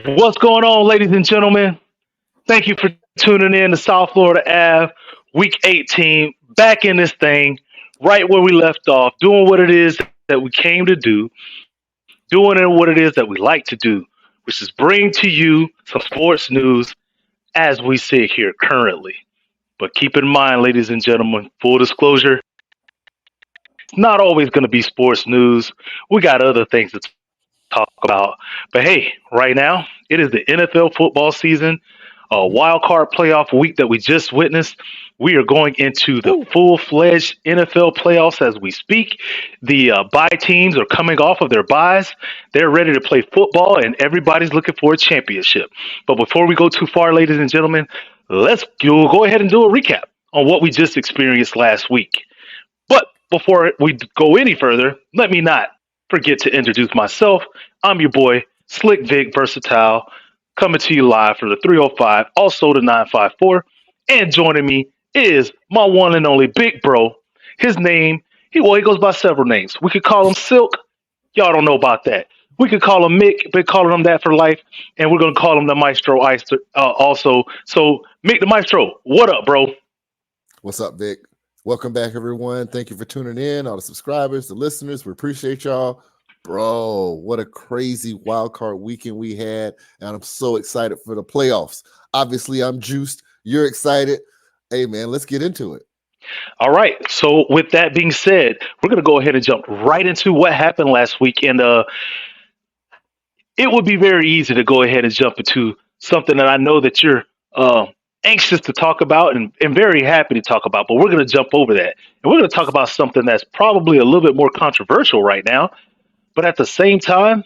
What's going on, ladies and gentlemen? Thank you for tuning in to South Florida Ave, Week 18. Back in this thing, right where we left off, doing what it is that we came to do, doing it what it is that we like to do, which is bring to you some sports news as we sit here currently. But keep in mind, ladies and gentlemen, full disclosure, it's not always going to be sports news. We got other things to talk about. But hey, right now, it is the NFL football season, a Hmm. wild card playoff week that we just witnessed. We are going into the Woo. full fledged NFL playoffs as we speak. The bye teams are coming off of their byes. They're ready to play football, and everybody's looking for a championship. But before we go too far, ladies and gentlemen, we'll go ahead and do a recap on what we just experienced last week. But before we go any further, let me not forget to introduce myself. I'm your boy, Slick Vic Versatile, coming to you live for the 305, also the 954. And joining me is my one and only big bro. His name, he goes by several names. We could call him Silk. Y'all don't know about that. We could call him Mick, been calling him that for life, and we're gonna call him the Maestro also. So Mick the Maestro, what up, bro? What's up, Vic? Welcome back, everyone. Thank you for tuning in, all the subscribers, the listeners. We appreciate y'all. Bro, what a crazy wild card weekend we had. And I'm so excited for the playoffs. Obviously, I'm juiced. You're excited. Hey, man, let's get into it. All right. So with that being said, we're gonna go ahead and jump right into what happened last week, and it would be very easy to go ahead and jump into something that I know that you're uh, anxious to talk about and very happy to talk about. But we're gonna jump over that, and we're gonna talk about something that's probably a little bit more controversial right now, but at the same time,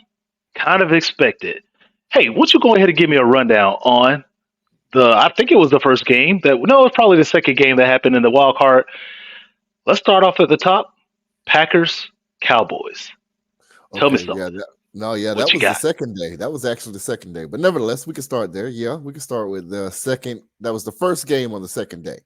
kind of expected. Hey, why don't you go ahead and give me a rundown on I think it was the first game that, no, it's probably the second game that happened in the wild card. Let's start off at the top. Packers, Cowboys. Tell me Okay, yeah. something. That What you was the got? second day. That was actually the second day. But nevertheless, we can start there. Yeah, we can start with the second. That was the first game on the second day.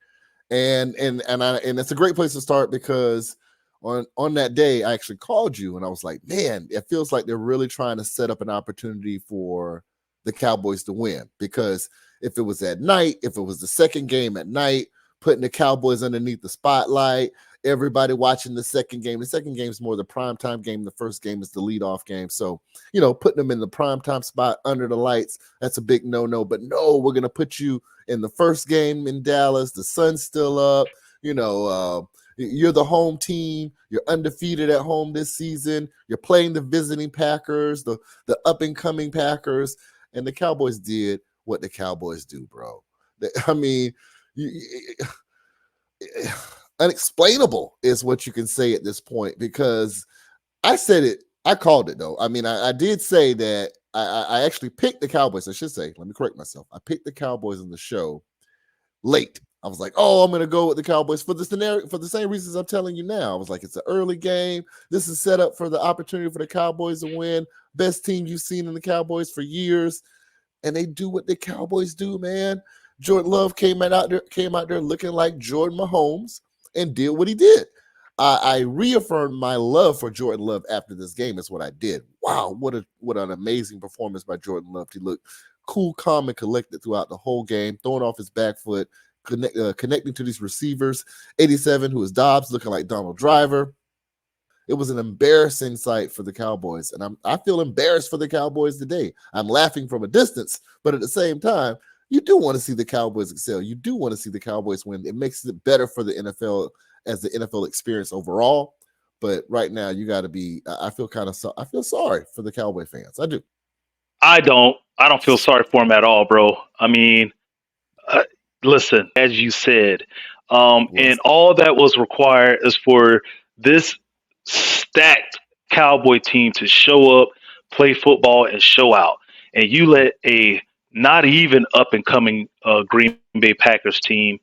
And it's a great place to start because on that day I actually called you and I was like, man, it feels like they're really trying to set up an opportunity for the Cowboys to win, because if it was at night, if it was the second game at night, putting the Cowboys underneath the spotlight, everybody watching the second game is more the prime time game, the first game is the leadoff game. So, putting them in the prime time spot under the lights, that's a big no, but no, we're going to put you in the first game in Dallas. The sun's still up. You're the home team. You're undefeated at home this season. You're playing the visiting Packers, the up and coming Packers, and the Cowboys did what the Cowboys do, bro. I mean, unexplainable is what you can say at this point, because I said it. I called it, though. I mean, I did say that I actually picked the Cowboys. I should say, let me correct myself. I picked the Cowboys in the show late. I was like, oh, I'm going to go with the Cowboys for the scenario, for the same reasons I'm telling you now. I was like, it's an early game. This is set up for the opportunity for the Cowboys to win. Best team you've seen in the Cowboys for years. And they do what the Cowboys do, man. Jordan Love came out there looking like Jordan Mahomes and did what he did. I reaffirmed my love for Jordan Love after this game. Is what I did. Wow, what an amazing performance by Jordan Love. He looked cool, calm, and collected throughout the whole game, throwing off his back foot, connecting to these receivers. 87, who is Dobbs, looking like Donald Driver. It was an embarrassing sight for the Cowboys, and I feel embarrassed for the Cowboys today. I'm laughing from a distance, but at the same time, you do want to see the Cowboys excel. You do want to see the Cowboys win. It makes it better for the NFL as the NFL experience overall. But right now, you got to be. I feel I feel sorry for the Cowboy fans. I do. I don't. I don't feel sorry for him at all, bro. I mean, uh, listen, as you said, and Was all that was required is for this stacked Cowboy team to show up, play football, and show out. And you let a not even up and coming Green Bay Packers team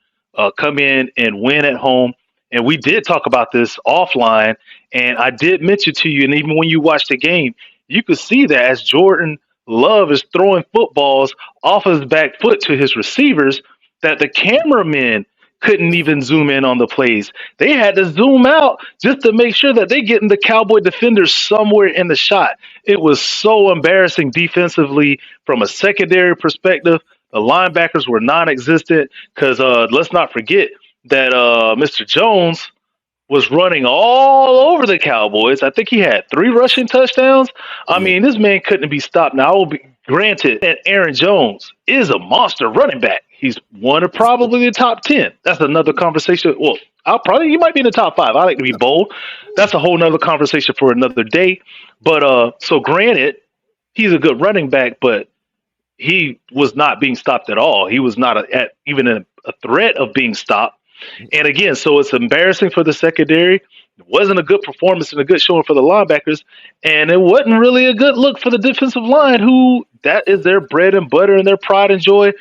come in and win at home. And we did talk about this offline, and I did mention to you, and even when you watch the game, you could see that as Jordan Love is throwing footballs off his back foot to his receivers, that the cameramen couldn't even zoom in on the plays. They had to zoom out just to make sure that they getting the Cowboy defenders somewhere in the shot. It was so embarrassing defensively from a secondary perspective. The linebackers were non-existent because let's not forget that Mr. Jones was running all over the Cowboys. I think he had 3 rushing touchdowns. I Yeah. mean, this man couldn't be stopped. Now, I will be granted that Aaron Jones is a monster running back. He's one of probably the top 10. That's another conversation. Well, he might be in the top 5. I like to be bold. That's a whole nother conversation for another day. But so granted, he's a good running back, but he was not being stopped at all. He was not even a threat of being stopped. And again, so it's embarrassing for the secondary. It wasn't a good performance and a good showing for the linebackers. And it wasn't really a good look for the defensive line, who that is their bread and butter and their pride and joy.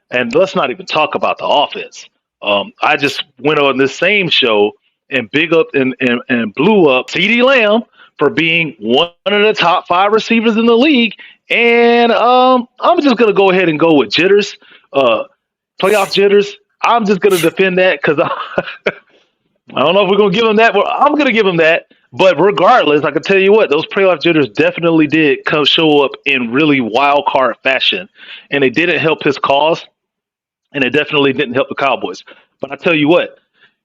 And let's not even talk about the offense. I just went on this same show and big up and blew up CeeDee Lamb for being one of the top 5 receivers in the league. And I'm just gonna go ahead and go with jitters, playoff jitters. I'm just gonna defend that because I don't know if we're gonna give him that. But I'm gonna give him that. But regardless, I can tell you what, those playoff jitters definitely did come show up in really wild card fashion, and it didn't help his cause, and it definitely didn't help the Cowboys. But I tell you what,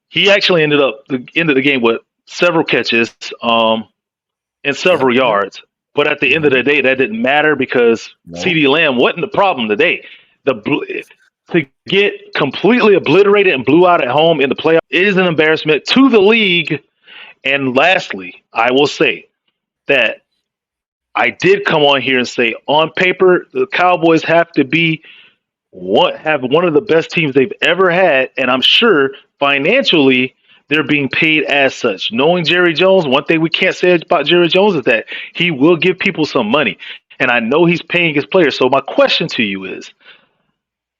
he actually ended up the end of the game with several catches, and Yep. several Yep. yards. But at the end of Mhm. the day, that didn't matter because No. CeeDee Lamb wasn't the problem today. To get completely obliterated and blew out at home in the playoff is an embarrassment to the league. And lastly, I will say that I did come on here and say on paper the Cowboys have to be have one of the best teams they've ever had, and I'm sure financially they're being paid as such. Knowing Jerry Jones, one thing we can't say about Jerry Jones is that he will give people some money, and I know he's paying his players. So my question to you is: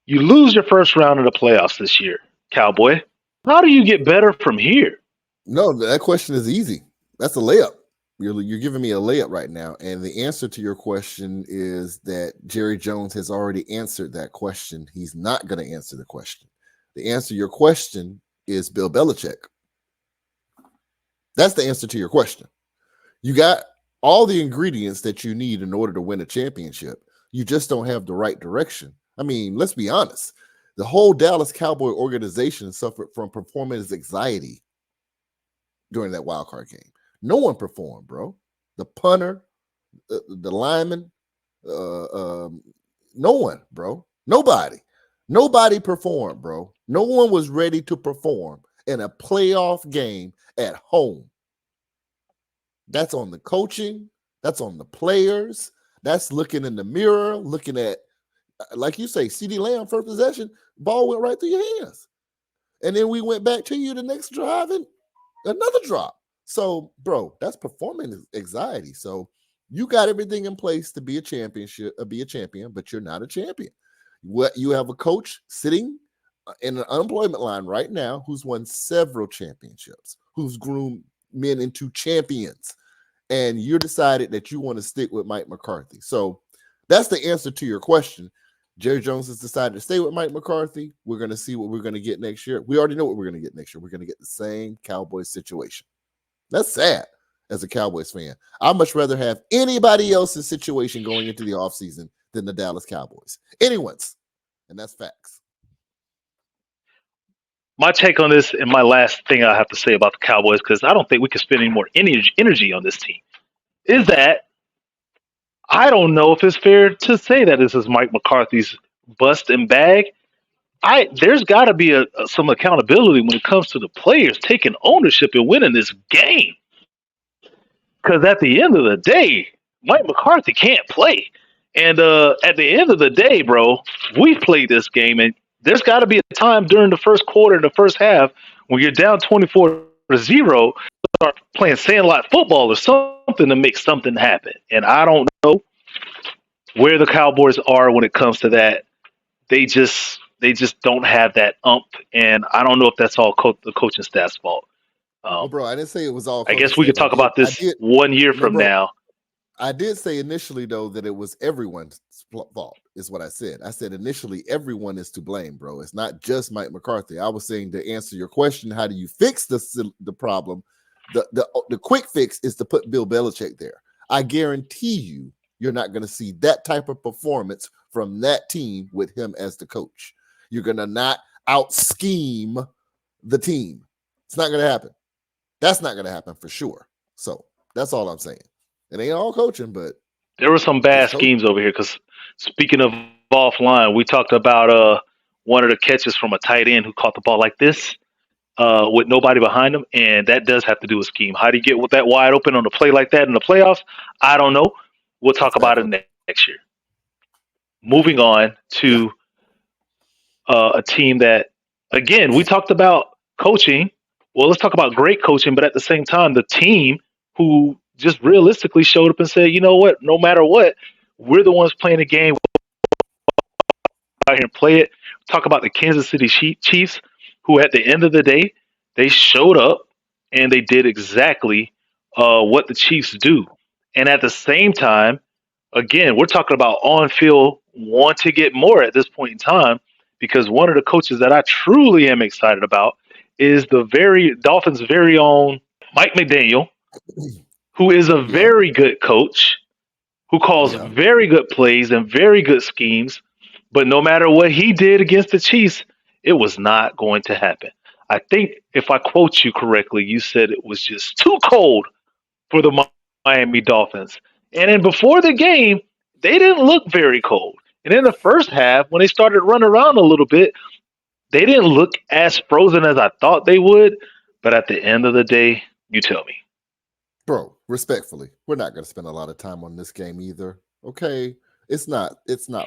you lose your first round of the playoffs this year, Cowboy. How do you get better from here? No, that question is easy. That's a layup. You're giving me a layup right now. And the answer to your question is that Jerry Jones has already answered that question. He's not going to answer the question. The answer to your question is Bill Belichick. That's the answer to your question. You got all the ingredients that you need in order to win a championship. You just don't have the right direction. I mean, let's be honest. The whole Dallas Cowboy organization suffered from performance anxiety during that wild card game. No one performed, bro. The punter, the lineman, no one, bro. Nobody performed, bro. No one was ready to perform in a playoff game at home. That's on the coaching. That's on the players. That's looking in the mirror, looking at, like you say, CeeDee Lamb, first possession, ball went right through your hands. And then we went back to you the next drive and another drop. So, bro, that's performance anxiety. So you got everything in place to be a champion, but you're not a champion. What you have a coach sitting in an unemployment line right now who's won several championships, who's groomed men into champions, and you decided that you want to stick with Mike McCarthy. So that's the answer to your question. Jerry Jones has decided to stay with Mike McCarthy. We're going to see what we're going to get next year. We already know what we're going to get next year. We're going to get the same Cowboys situation. That's sad as a Cowboys fan. I'd much rather have anybody else's situation going into the offseason than the Dallas Cowboys. Anyone's. And that's facts. My take on this and my last thing I have to say about the Cowboys, because I don't think we can spend any more energy on this team, is that I don't know if it's fair to say that this is Mike McCarthy's bust and bag. There's got to be some accountability when it comes to the players taking ownership and winning this game. Because at the end of the day, Mike McCarthy can't play. And at the end of the day, bro, we played this game, and there's got to be a time during the first quarter, the first half, when you're down 24-0, start playing sandlot football or something to make something happen. And I don't know where the Cowboys are when it comes to that. They just don't have that and I don't know if that's all the coaching staff's fault. Well, Um, bro, I didn't say it was all I coaching guess we staff. could talk about I this did. 1 year No, from bro. now. I did say initially though that it was everyone's fault. is what I said. I said initially everyone is to blame, bro. It's not just Mike McCarthy. I was saying to answer your question, how do you fix the problem? The quick fix is to put Bill Belichick there. I guarantee you're not going to see that type of performance from that team with him as the coach. You're going to not out scheme the team. It's not going to happen. That's not going to happen for sure. So that's all I'm saying. It ain't all coaching, but There were some it's bad coaching. schemes over here. Because speaking of offline, we talked about one of the catches from a tight end who caught the ball like this with nobody behind him, and that does have to do with scheme. How do you get with that wide open on a play like that in the playoffs? I don't know. We'll That's talk bad about it coaching. next year. Moving on Yeah. to a team that, again, we talked about coaching. Well, let's talk about great coaching, but at the same time, the team who just realistically showed up and said, you know what, no matter what, we're the ones playing the game out here and play it. Talk about the Kansas City Chiefs, who at the end of the day, they showed up and they did exactly what the Chiefs do. And at the same time, again, we're talking about on field want to get more at this point in time because one of the coaches that I truly am excited about is the very Dolphins' very own Mike McDaniel, who is a Yeah. very good coach who calls Yeah. very good plays and very good schemes. But no matter what he did against the Chiefs, it was not going to happen. I think if I quote you correctly, you said it was just too cold for the Miami Dolphins. And then before the game, they didn't look very cold. And in the first half, when they started running around a little bit, they didn't look as frozen as I thought they would. But at the end of the day, you tell me. Bro, respectfully, we're not going to spend a lot of time on this game either. Okay, it's not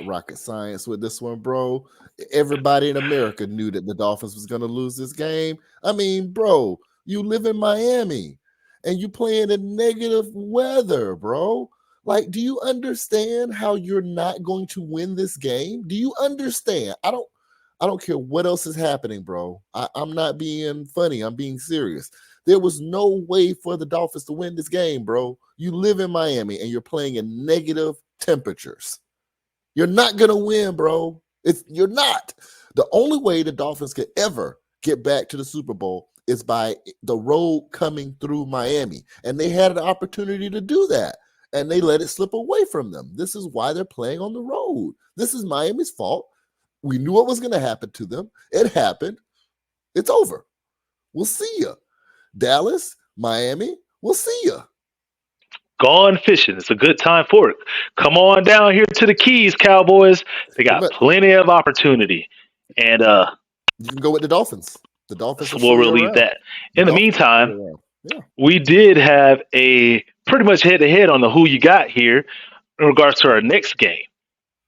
rocket science with this one, bro. Everybody in America knew that the Dolphins was going to lose this game. I mean, bro, you live in Miami and you playing in negative weather, bro. Like, do you understand how you're not going to win this game? Do you understand? I don't care what else is happening, bro. I'm not being funny. I'm being serious. There was no way for the Dolphins to win this game, bro. You live in Miami and you're playing in negative temperatures. You're not gonna win, bro. You're not. The only way the Dolphins could ever get back to the Super Bowl is by the road coming through Miami. And they had an opportunity to do that. And they let it slip away from them. This is why they're playing on the road. This is Miami's fault. We knew what was going to happen to them. It happened. It's over. We'll see you. Dallas, Miami, we'll see you. Gone fishing. It's a good time for it. Come on down here to the Keys, Cowboys. They got But plenty of opportunity. And you can go with the Dolphins. The Dolphins will so we'll show you relieve around. that. The In the Dolphins will show meantime, you around. Yeah. we did have a pretty much head to head on the who you got here in regards to our next game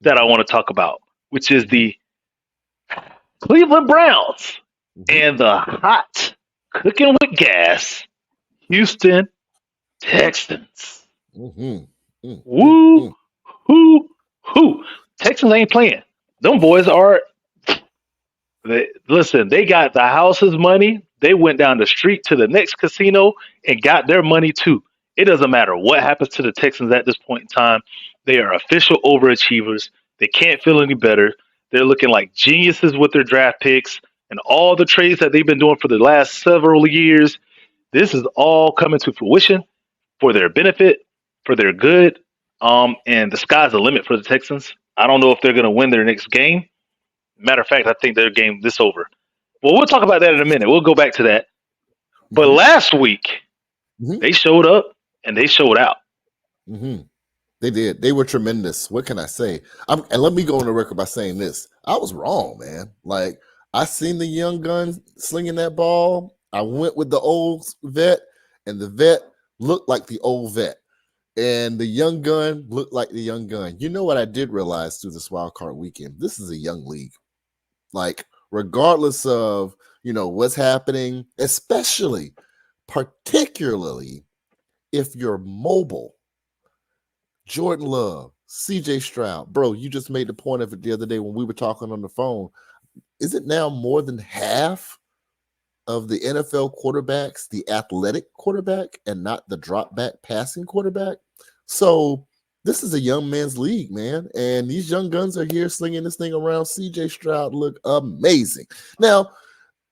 that I Mm-hmm. want to talk about, which is Mm-hmm. the Cleveland Browns Mm-hmm. and the hot cooking with gas Houston Texans. Mm-hmm. Woo, hoo, hoo. Texans ain't playing. Them boys are. Listen, they got the house's money. They went down the street to the next casino and got their money too. It doesn't matter what happens to the Texans at this point in time. They are official overachievers. They can't feel any better. They're looking like geniuses with their draft picks and all the trades that they've been doing for the last several years. This is all coming to fruition for their benefit, for their good. And the sky's the limit for the Texans. I don't know if they're going to win their next game. Matter of fact, I think their game this over. Well, we'll talk about that in a minute. We'll go back to that. But Mm-hmm. last week, Mm-hmm. they showed up and they showed out. Mm-hmm. They did. They were tremendous. What can I say? And let me go on the record by saying this. I was wrong, man. Like, I seen the young gun slinging that ball. I went with the old vet, and the vet looked like the old vet. And the young gun looked like the young gun. You know what I did realize through this wild card weekend? This is a young league. Like, regardless of, what's happening, especially, particularly if you're mobile. Jordan Love, CJ Stroud. Bro, you just made the point of it the other day when we were talking on the phone. Is it now more than half of the NFL quarterbacks, the athletic quarterback, and not the drop back passing quarterback? So This is a young man's league, man. And these young guns are here slinging this thing around. CJ Stroud look amazing. Now,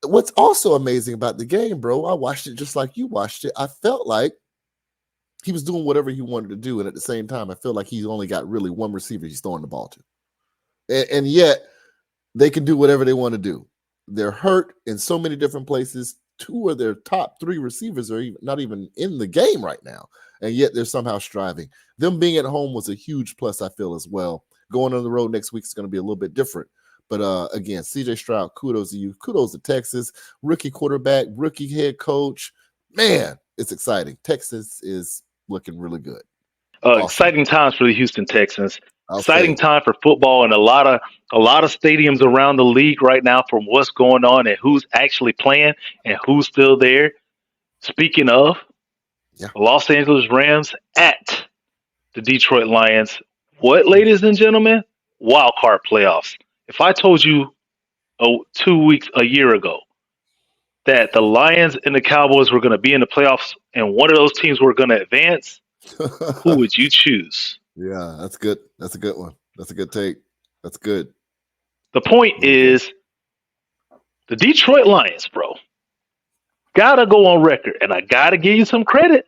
what's also amazing about the game, bro, I watched it just like you watched it. I felt like he was doing whatever he wanted to do. And at the same time, I feel like he's only got really one receiver he's throwing the ball to. And yet they can do whatever they want to do. They're hurt in so many different places. Two of their top three receivers are not even in the game right now. And yet they're somehow striving. Them being at home was a huge plus, I feel, as well. Going on the road next week is going to be a little bit different. But again, CJ Stroud, kudos to you. Kudos to Texas. Rookie quarterback, rookie head coach. Man, it's exciting. Texas is looking really good. Awesome. Exciting times for the Houston Texans. I'll Exciting say. time for football and a lot of stadiums around the league right now from what's going on and who's actually playing and who's still there. Speaking of, Yeah. Los Angeles Rams at the Detroit Lions. What, ladies and gentlemen? Wild card playoffs. If I told you 2 weeks, a year ago, that the Lions and the Cowboys were going to be in the playoffs and one of those teams were going to advance, who would you choose? Yeah, that's good. That's a good one. That's a good take. That's good. The point is, the Detroit Lions, bro, gotta go on record, and I gotta give you some credit.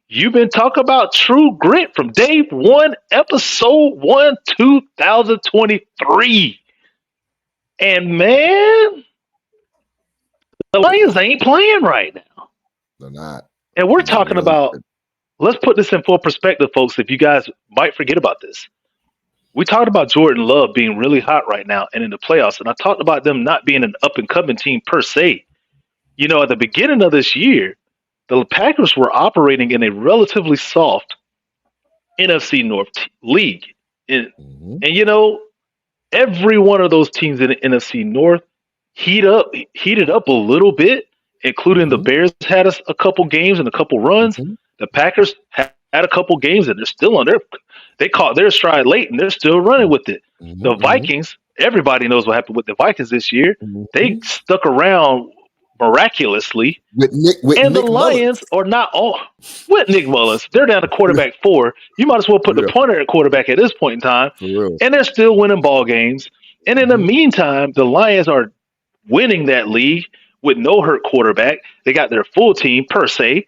You've been talking about true grit from day one, episode 1, 2023. And man, the Lions ain't playing right now. They're not. And we're Not talking really about, good. let's put this in full perspective, folks, if you guys might forget about this. We talked about Jordan Love being really hot right now and in the playoffs, and I talked about them not being an up and coming team per se. You know, at the beginning of this year, the Packers were operating in a relatively soft NFC North league. And, Mhm. and you know, every one of those teams in the NFC North heated up a little bit, including the Mhm. Bears had a couple games and a couple runs. Mhm. The Packers had a couple games and they're still on they caught their stride late and they're still running with it. The Mhm. Vikings, everybody knows what happened with the Vikings this year. They Mhm. stuck around miraculously, With and the Nick Lions Mullins. are not all with Nick Mullins. They're down to quarterback 4. You might as well For put the real. punter at quarterback at this point in time, For real. and they're still winning ball games. And in the Mhm. meantime, the Lions are winning that league with no hurt quarterback. They got their full team per se,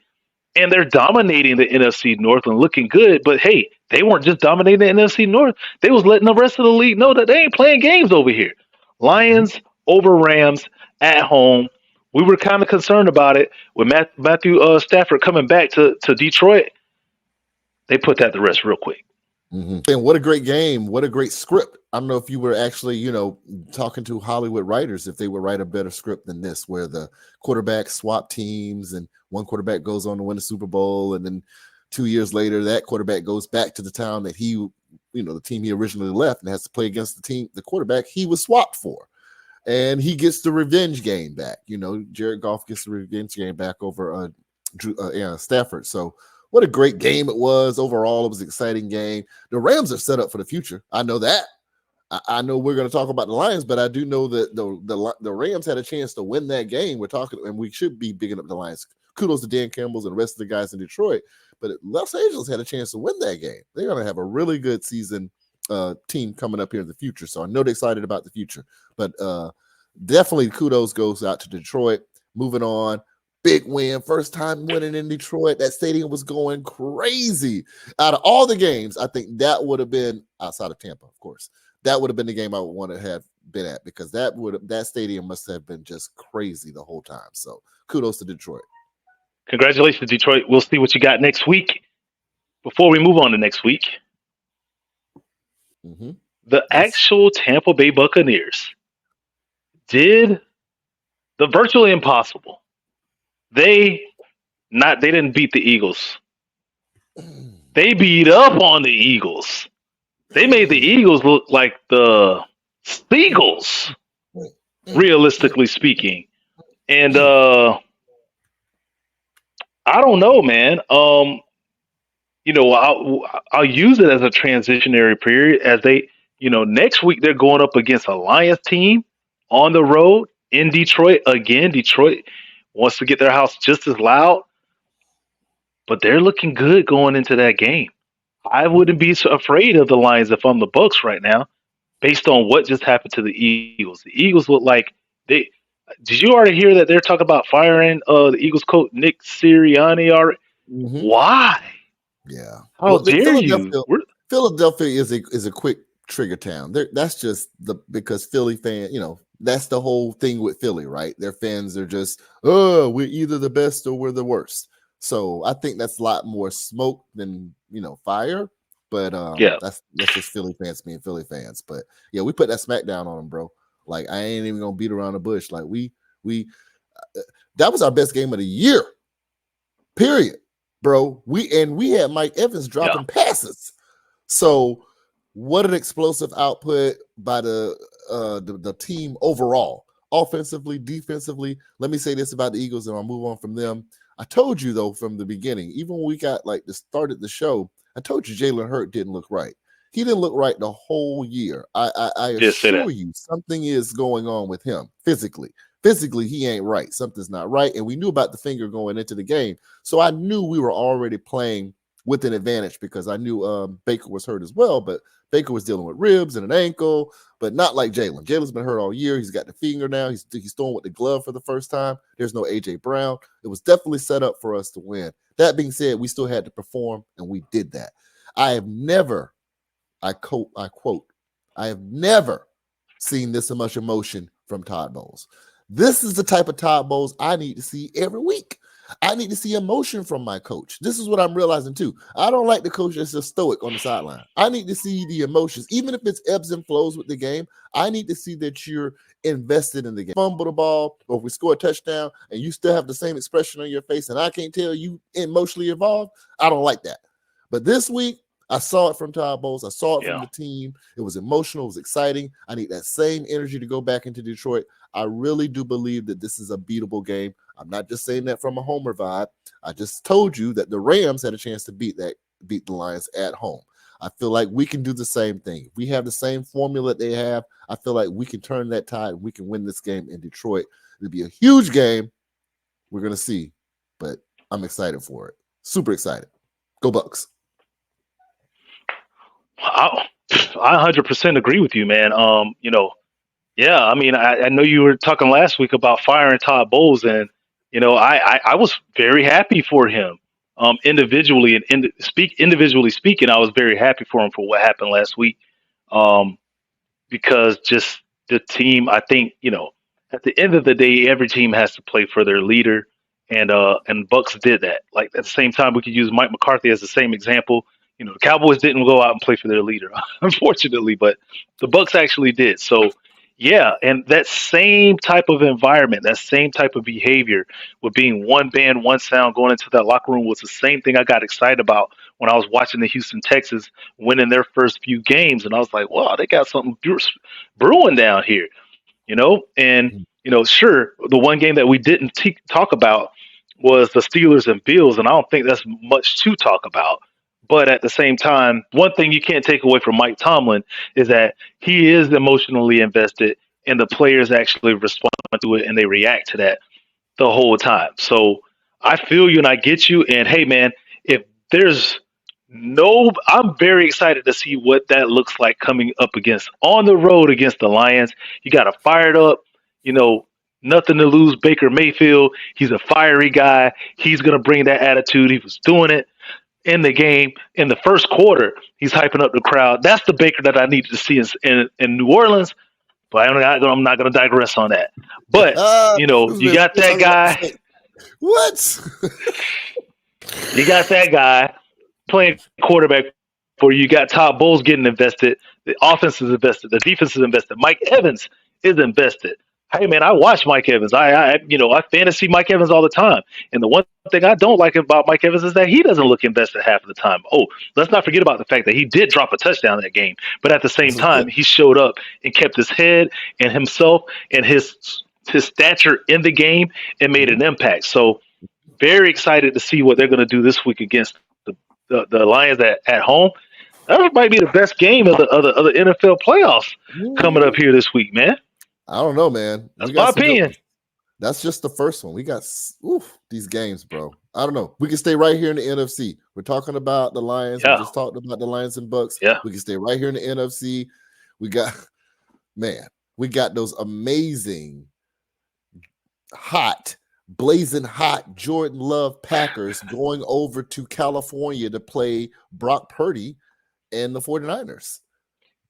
and they're dominating the NFC North and looking good. But hey, they weren't just dominating the NFC North; they was letting the rest of the league know that they ain't playing games over here. Mhm. Lions over Rams at home. We were kind of concerned about it with Matthew Stafford coming back to Detroit. They put that to rest real quick. Mhm. And what a great game. What a great script. I don't know if you were actually, talking to Hollywood writers, if they would write a better script than this, where the quarterbacks swap teams and one quarterback goes on to win the Super Bowl. And then 2 years later, that quarterback goes back to the town that the team he originally left and has to play against the quarterback he was swapped for. And he gets the revenge game back. Jared Goff gets the revenge game back over Stafford. So what a great game it was. Overall, it was an exciting game. The Rams are set up for the future. I know that. I know we're going to talk about the Lions, but I do know that the Rams had a chance to win that game. We're talking, and we should be bigging up the Lions. Kudos to Dan Campbell's and the rest of the guys in Detroit. But Los Angeles had a chance to win that game. They're going to have a really good season team coming up here in the future. So I know they're excited about the future. But definitely kudos goes out to Detroit. Moving on. Big win. First time winning in Detroit. That stadium was going crazy. Out of all the games, I think that would have been, outside of Tampa, of course, that would have been the game I would want to have been at, because that stadium must have been just crazy the whole time. So kudos to Detroit. Congratulations, Detroit. We'll see what you got next week. Before we move on to next week, Mm-hmm. the Yes. actual Tampa Bay Buccaneers did the virtually impossible. They didn't beat the Eagles. They beat up on the Eagles. They made the Eagles look like the Seagulls, realistically speaking. And I don't know, man. I'll use it as a transitionary period as next week they're going up against a Lions team on the road in Detroit again. Detroit wants to get their house just as loud, but they're looking good going into that game. I wouldn't be so afraid of the Lions if I'm the Bucks right now, based on what just happened to the Eagles. The Eagles look like they. Did you already hear that they're talking about firing the Eagles coach Nick Sirianni already? Hmm. Why? Yeah. How Well, the dare you? Philadelphia is a quick trigger town. That's just because Philly fan, that's the whole thing with Philly, right? Their fans are just, oh, we're either the best or we're the worst. So I think that's a lot more smoke than fire. But Yeah, that's just Philly fans being Philly fans. But yeah, we put that smackdown on them, bro. Like I ain't even gonna beat around the bush. Like we that was our best game of the year. Period, bro. We had Mike Evans yeah, dropping passes. So what an explosive output by the team overall, offensively, defensively. Let me say this about the Eagles, and I'll move on from them. I told you though from the beginning, even when we got like started the show, I told you Jalen Hurt didn't look right. He didn't look right the whole year. I did say that. assure you, something is going on with him physically. Physically, he ain't right. Something's not right. And we knew about the finger going into the game. So I knew we were already playing with an advantage because I knew Baker was hurt as well, but Baker was dealing with ribs and an ankle, but not like Jalen. Jalen's been hurt all year. He's got the finger now. He's throwing with the glove for the first time. There's no AJ Brown. It was definitely set up for us to win. That being said, we still had to perform, and we did that. I have never, I quote, I have never seen this much emotion from Todd Bowles. This is the type of Todd Bowles I need to see every week. I need to see emotion from my coach. This is what I'm realizing too. I don't like the coach that's just stoic on the sideline. I need to see the emotions, even if it's ebbs and flows with the game. I need to see that you're invested in the game. Fumble the ball, or if we score a touchdown and you still have the same expression on your face, and I can't tell you emotionally involved. I don't like that. But this week, I saw it from Todd Bowles. I saw it from Yeah. the team. It was emotional. It was exciting. I need that same energy to go back into Detroit. I really do believe that this is a beatable game. I'm not just saying that from a homer vibe. I just told you that the Rams had a chance to beat the Lions at home. I feel like we can do the same thing. If we have the same formula they have, I feel like we can turn that tide. We can win this game in Detroit. It'll be a huge game. We're going to see, but I'm excited for it. Super excited. Go Bucks. I 100% agree with you, man. Yeah, I mean, I know you were talking last week about firing Todd Bowles, and I was very happy for him, individually and individually speaking, I was very happy for him for what happened last week, um, because just the team, I think, at the end of the day, every team has to play for their leader, and Bucks did that. Like at the same time, we could use Mike McCarthy as the same example. The Cowboys didn't go out and play for their leader, unfortunately, but the Bucks actually did. So, yeah, and that same type of environment, that same type of behavior, with being one band, one sound, going into that locker room was the same thing I got excited about when I was watching the Houston Texans winning their first few games, and I was like, wow, they got something brewing down here, and sure, the one game that we didn't talk about was the Steelers and Bills, and I don't think that's much to talk about. But at the same time, one thing you can't take away from Mike Tomlin is that he is emotionally invested, and the players actually respond to it and they react to that the whole time. So I feel you and I get you. And hey, man, if there's I'm very excited to see what that looks like coming up against on the road against the Lions. You got a fired up, you know, nothing to lose Baker Mayfield. He's a fiery guy. He's going to bring that attitude. He was doing it in the game in the first quarter. He's hyping up the crowd. That's the Baker that I needed to see in New Orleans. But I'm not going to digress on that. But This you man got said I that was about to guy. say, what? You got that guy playing quarterback for you. You got Todd Bowles getting invested. The offense is invested. The defense is invested. Mike Evans is invested. Hey man, I watch Mike Evans. I fantasy Mike Evans all the time. And the one thing I don't like about Mike Evans is that he doesn't look invested half of the time. Oh, let's not forget about the fact that he did drop a touchdown in that game. But at the same time, he showed up and kept his head and himself and his stature in the game and made an impact. So very excited to see what they're going to do this week against the Lions at home. That might be the best game of the NFL playoffs coming up here this week, man. I don't know, man. We That's got my some good opinion. ones. That's just the first one. We got these games, bro. I don't know. We can stay right here in the NFC. We're talking about the Lions. We Yeah, just talked about the Lions and Bucks. yeah. We can stay right here in the NFC. We got man, we got those amazing, hot, blazing hot Jordan Love Packers going over to California to play Brock Purdy and the 49ers.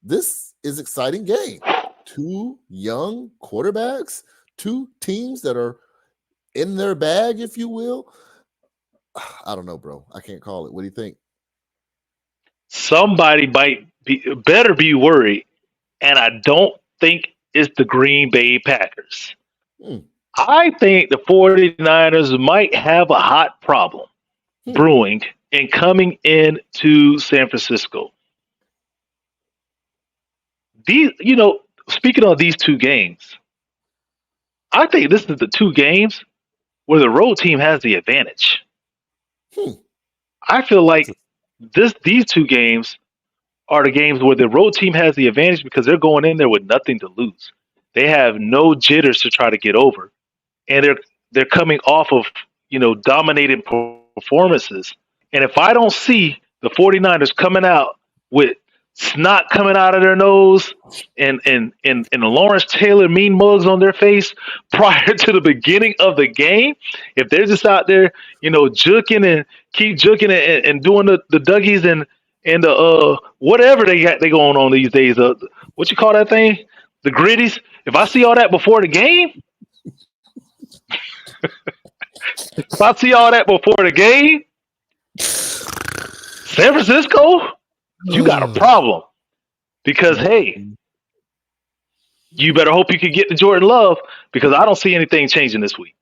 This is exciting game. Two young quarterbacks, two teams that are in their bag, if you will. I don't know, bro. I can't call it. What do you think? Somebody better be worried, and I don't think it's the Green Bay Packers. Hmm, I think the 49ers might have a hot problem hmm, brewing and coming into San Francisco. Speaking of these two games, I think this is the two games where the road team has the advantage. hmm. I feel like these two games are the games where the road team has the advantage because they're going in there with nothing to lose. They have no jitters to try to get over, and they're coming off of dominating performances. And if I don't see the 49ers coming out with snot coming out of their nose and Lawrence Taylor mean mugs on their face prior to the beginning of the game, if they're just out there, juking and keep juking and doing the Dougies and the whatever they going on these days, what you call that thing? The gritties. If I see all that before the game, if I see all that before the game, San Francisco, you got a problem. Because hey, you better hope you can get to Jordan Love because I don't see anything changing this week.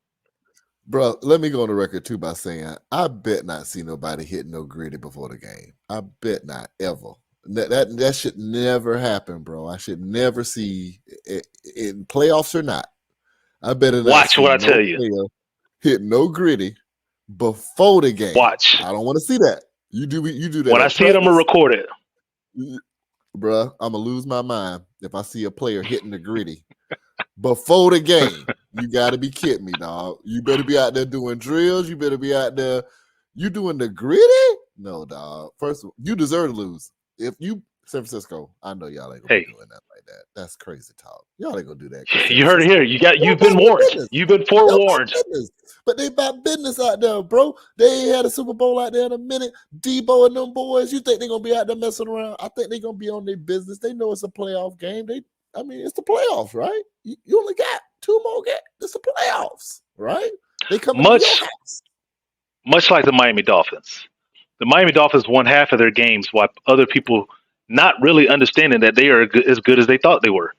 Bro, let me go on the record too by saying I bet not see nobody hitting no gritty before the game. I bet not ever. That should never happen, bro. I should never see it, in playoffs or not. I better not Watch see what I no tell you. player hit no gritty before the game. Watch. I don't want to see that. You do that When I at see it, I'm gonna practice, record it. bruh. I'm gonna lose my mind if I see a player hitting the gritty before the game. You got to be kidding me, dog. You better be out there doing drills. You better be out there. You doing the gritty? No, dog. First of all, you deserve to lose. If you San Francisco, I know y'all ain't gonna be Hey, doing that like that. That's crazy talk. Y'all ain't gonna do that. you heard it here. Y'all You've been about warned. business. You've been Y'all about forewarned. business. But they about business out there, bro. They ain't had a Super Bowl out there in a minute. Debo and them boys, you think they're gonna be out there messing around? I think they're gonna be on their business. They know it's a playoff game. It's the playoffs, right? You only got two more games. It's the playoffs, right? They coming to your Much house. much like the Miami Dolphins. The Miami Dolphins won half of their games while other people not really understanding that they are as good as they thought they were.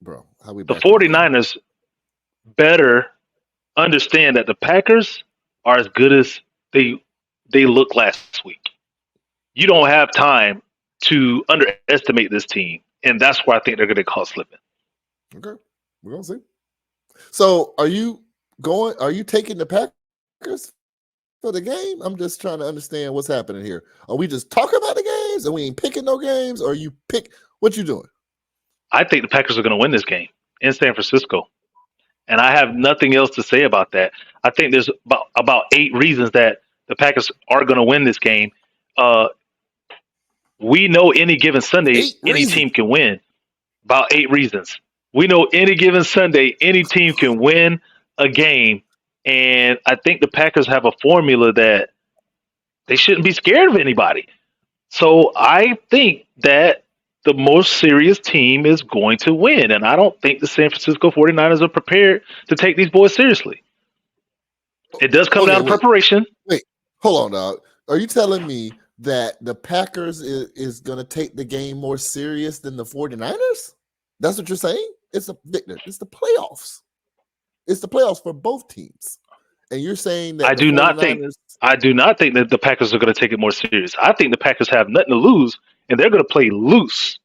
Bro, how we The back on that? 49ers better understand that the Packers are as good as they look last week. You don't have time to underestimate this team, and that's why I think they're going to call slipping. Okay, we're gonna see. So, are you taking the Packers for the game? I'm just trying to understand what's happening here. Are we just talking about the games and we ain't picking no games, or you pick what you doing? I think the Packers are going to win this game in San Francisco, and I have nothing else to say about that. I think there's about 8 reasons that the Packers are going to win this game. Uh, we know any given Sunday, 8 any reasons. team can win. About 8 reasons. We know any given Sunday, any team can win a game, and I think the Packers have a formula that they shouldn't be scared of anybody. So I think that the most serious team is going to win. And I don't think the San Francisco 49ers are prepared to take these boys seriously. It does come Okay, down to preparation. wait. Hold on, dog. Are you telling me that the Packers is going to take the game more serious than the 49ers? That's what you're saying? It's the playoffs. It's the playoffs for both teams. And you're saying that I the do not think 49ers. I do not think that the Packers are going to take it more serious. I think the Packers have nothing to lose and they're going to play loose.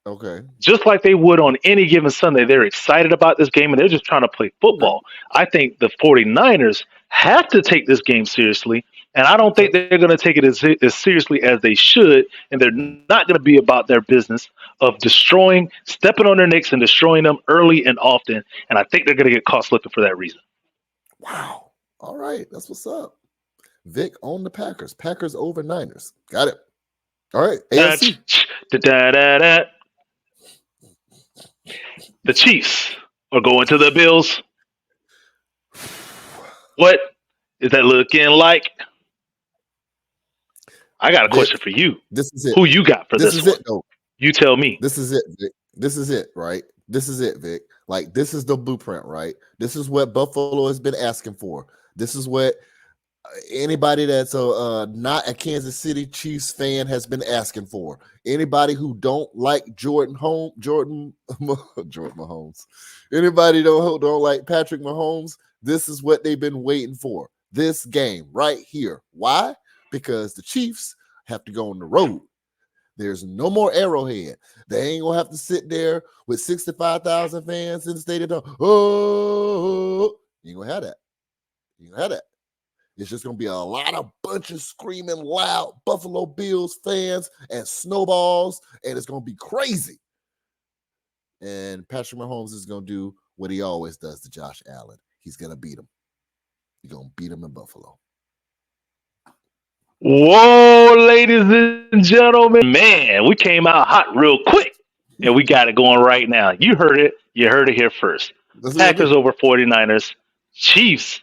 Okay. Just like they would on any given Sunday. They're excited about this game and they're just trying to play Okay. football. I think the 49ers have to take this game seriously, and I don't Okay. think they're going to take it as seriously as they should, and they're not going to be about their business of stepping on their necks and destroying them early and often, and I think they're going to get caught slipping for that reason. Wow. All right. That's what's up. Vic on the Packers. Packers over Niners. Got it. All right. Da, AFC. da, da, da, da. The Chiefs are going to the Bills. What is that looking like? I got a Vic, question for you. this is it. Who you got for This this is one? it, though. You tell me. This is it, Vic. This is it, right? This is it, Vic. Like, this is the blueprint, right? This is what Buffalo has been asking for. This is what anybody that's not a Kansas City Chiefs fan has been asking for. Anybody who don't like Jordan Mahomes. Anybody don't like Patrick Mahomes, this is what they've been waiting for. This game right here. Why? Because the Chiefs have to go on the road. There's no more Arrowhead. They ain't gonna have to sit there with 65,000 fans in the stadium. Oh, you ain't gonna have that. You ain't gonna have that. It's just going to be a lot of bunch of screaming loud Buffalo Bills fans and snowballs, and it's going to be crazy. And Patrick Mahomes is going to do what he always does to Josh Allen. He's going to beat him. He's going to beat him in Buffalo. Whoa, ladies and gentlemen. Man, we came out hot real quick. And we got it going right now. You heard it. You heard it here first. Packers over 49ers. Chiefs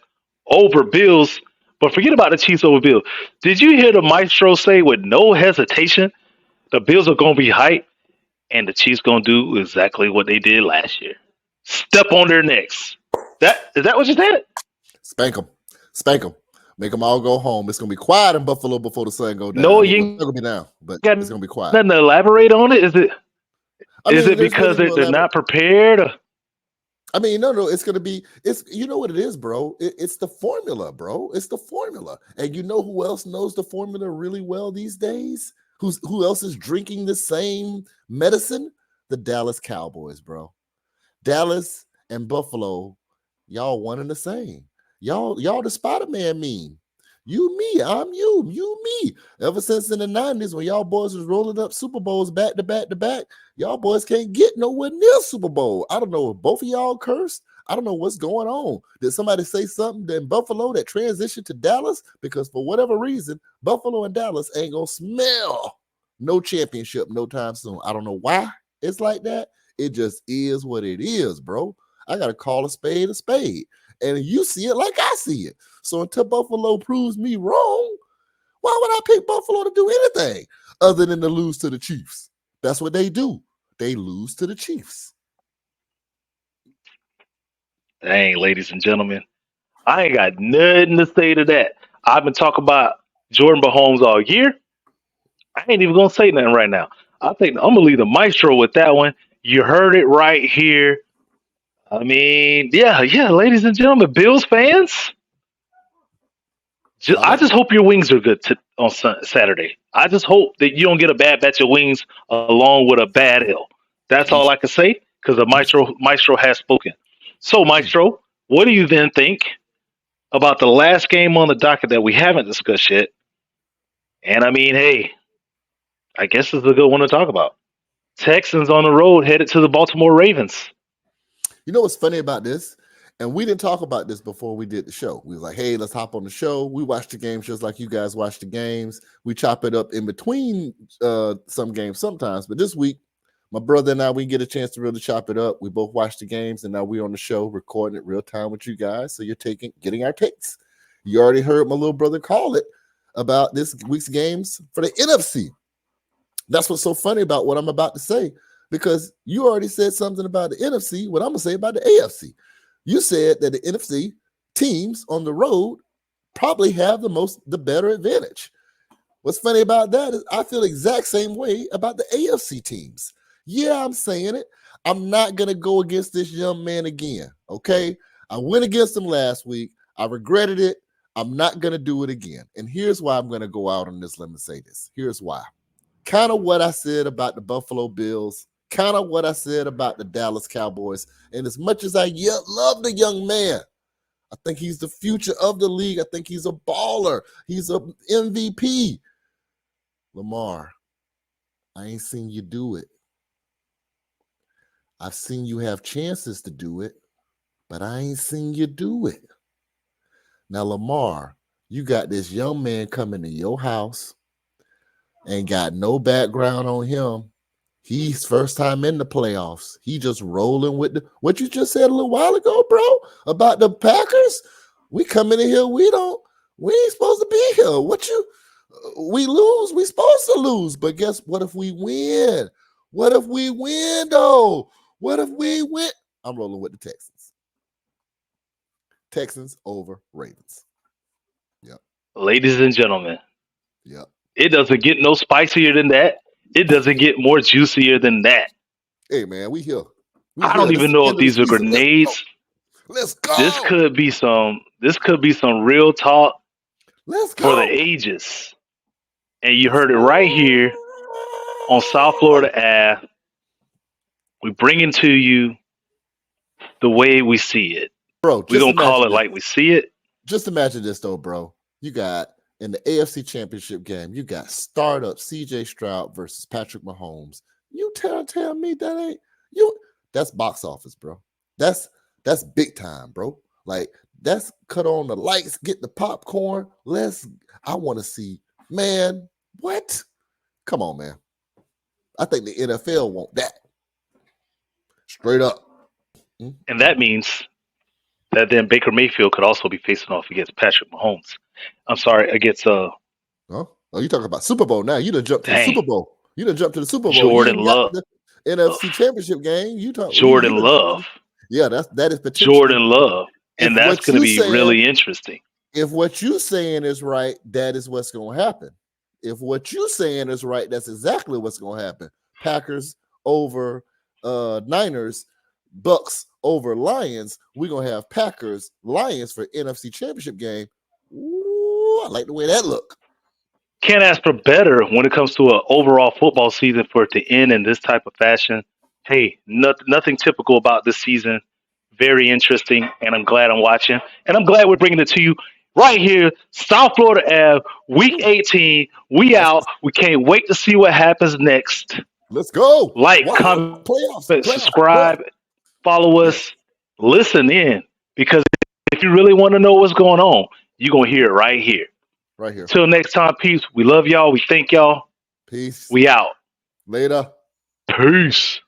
over Bills. But forget about the Chiefs over Bills. Did you hear the maestro say with no hesitation, the Bills are going to be hyped and the Chiefs going to do exactly what they did last year? Step on their necks. Is that what you said? Spank them. Spank them. Make them all go home. It's going to be quiet in Buffalo before the sun go down. No, It's you not going to be down, but got it's going to be quiet. nothing to elaborate on it? Is it because they're not prepared? I mean, no, it's going to be, you know what it is, bro. It's the formula, bro. It's the formula. And you know who else knows the formula really well these days? Who else is drinking the same medicine? The Dallas Cowboys, bro. Dallas and Buffalo, y'all one and the same. Y'all the Spider-Man meme. You, me, I'm you, me. Ever since in the 90s when y'all boys was rolling up Super Bowls back to back to back, y'all boys can't get nowhere near Super Bowl. I don't know if both of y'all cursed. I don't know what's going on. Did somebody say something in Buffalo that transitioned to Dallas? Because for whatever reason, Buffalo and Dallas ain't going to smell no championship no time soon. I don't know why it's like that. It just is what it is, bro. I got to call a spade a spade. And you see it like I see it. So until Buffalo proves me wrong, why would I pick Buffalo to do anything other than to lose to the Chiefs? That's what they do. They lose to the Chiefs. Dang, ladies and gentlemen. I ain't got nothing to say to that. I've been talking about Jordan Mahomes all year. I ain't even gonna say nothing right now. I think I'm gonna leave the maestro with that one. You heard it right here. I mean, yeah, ladies and gentlemen, Bills fans. All I right. just hope your wings are good on Saturday. I just hope that you don't get a bad batch of wings along with a bad L. That's all I can say because the maestro has spoken. So, maestro, what do you then think about the last game on the docket that we haven't discussed yet? And I mean, hey, I guess this is a good one to talk about. Texans on the road headed to the Baltimore Ravens. You know what's funny about this? And we didn't talk about this before we did the show. We was like, hey, let's hop on the show. We watch the games just like you guys watch the games. We chop it up in between some games sometimes. But this week, my brother and I, we get a chance to really chop it up. We both watch the games, and now we're on the show recording it real time with you guys. So you're getting our takes. You already heard my little brother call it about this week's games for the NFC. That's what's so funny about what I'm about to say, because you already said something about the NFC, what I'm going to say about the AFC. You said that the NFC teams on the road probably have the better advantage. What's funny about that is I feel the exact same way about the AFC teams. Yeah, I'm saying it. I'm not going to go against this young man again, okay? I went against him last week. I regretted it. I'm not going to do it again. And here's why I'm going to go out on this limb and say this. Here's why. Kind of what I said about the Buffalo Bills, kind of what I said about the Dallas Cowboys. And as much as I love the young man, I think he's the future of the league. I think he's a baller. He's a MVP. Lamar, I ain't seen you do it. I've seen you have chances to do it, but I ain't seen you do it. Now, Lamar, You got this young man coming to your house and got no background on him. He's first time in the playoffs. He just rolling with what you just said a little while ago, bro, about the Packers. We coming in here. We ain't supposed to be here. We lose. We supposed to lose. But guess what if we win? What if we win though? What if we win? I'm rolling with the Texans. Texans over Ravens. Yep. Ladies and gentlemen, Yep. it doesn't get no spicier than that. It doesn't get more juicier than that. Hey man, we here. We I here. don't This even is the know if end of the these are season. Let's go. grenades. Let's This go. could be some. This could be some real talk Let's for the go. ages. And you Let's heard it right here on South go. Florida Ave. We bring it to you the way we see it. Bro, We just don't call imagine it this. like we see it. Just imagine this though, bro. You got in the AFC Championship game, you got startup CJ Stroud versus Patrick Mahomes. You tell me that ain't you. That's box office, bro. That's big time, bro. Like that's cut on the lights, get the popcorn. I want to see, man. What? Come on, man. I think the NFL want that. Straight up. And that means that then Baker Mayfield could also be facing off against Patrick Mahomes. I'm sorry, against Huh? Oh, you talking about Super Bowl now? You done jumped to the dang, Super Bowl. You done jumped to the Super Bowl. You Jordan ain't got Love. to the NFC Championship game. You Jordan done jumped to Love. yeah. That is potentially Jordan Love. if And that's what gonna you be saying really interesting. if what you saying is right, that is what's going to happen. If what you saying is right, that's exactly what's going to happen. Packers over Niners, Bucks over Lions. We're gonna have Packers Lions for NFC Championship game. Ooh, I like the way that look. Can't ask for better when it comes to an overall football season for it to end in this type of fashion. Hey, nothing typical about this season. Very interesting, and I'm glad I'm watching. And I'm glad we're bringing it to you right here, South Florida Ave, Week 18. We Let's out. We can't wait to see what happens next. let's go. Like, Wow, comment, playoffs, playoffs, subscribe, playoffs. follow Yeah, us, listen in. Because if you really want to know what's going on, you're going to hear it right here. right here. Till next time, peace. We love y'all. We thank y'all. Peace. We out. Later. Peace.